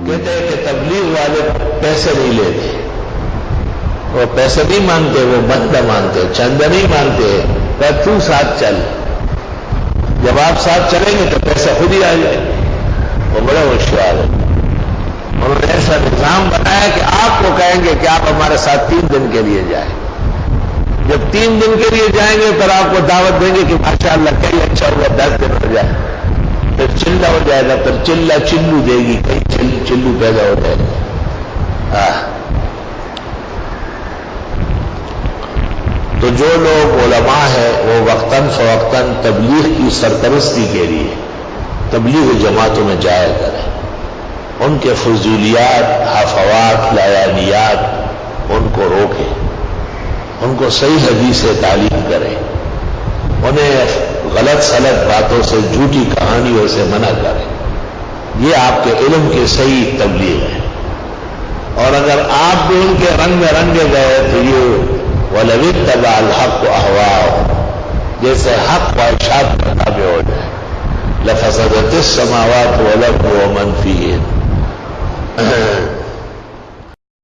کہتے ہیں کہ تبلیغ والے پیسے نہیں لیتے، وہ پیسے نہیں مانگتے، وہ بندہ مانگتے، چندہ نہیں مانگتے، پر تو ساتھ چل، جب آپ ساتھ چلیں گے تو پیسہ خود ہی آ جائے. وہ بڑے ہوشیار ہے، انہوں نے ایسا نظام بنایا کہ آپ کو کہیں گے کہ آپ ہمارے ساتھ 3 دن کے لیے جائیں. جب 3 دن کے لیے جائیں گے پھر آپ کو دعوت دیں گے کہ ماشاءاللہ کہیں اچھا ہوا 10 دن ہو جائے، پھر چلہ ہو جائے گا، پھر چلہ چلو دے گی، کہیں چلو پیدا ہو جائے گا. تو جو لوگ علماء ہیں وہ وقتاً فوقتاً تبلیغ کی سرپرستی کے لیے تبلیغ جماعتوں میں جایا کریں، ان کے فضولیات، ہفوات، لایانیات ان کو روکیں، ان کو صحیح حدیث سے تعلیم کریں، انہیں غلط سلط باتوں سے، جھوٹی کہانیوں سے منع کریں. یہ آپ کے علم کی صحیح تبلیغ ہے. اور اگر آپ بھی ان کے رنگ میں رنگے گئے تو یہ وَلَوِ اتَّبَعَ الْحَقُّ أَهْوَاءَهُمْ، جیسے حق خواہشات کا تابع ہو جائے، لَفَسَدَتِ السَّمَاوَاتُ وَالْأَرْضُ وَمَنْ فِيهِنَّ.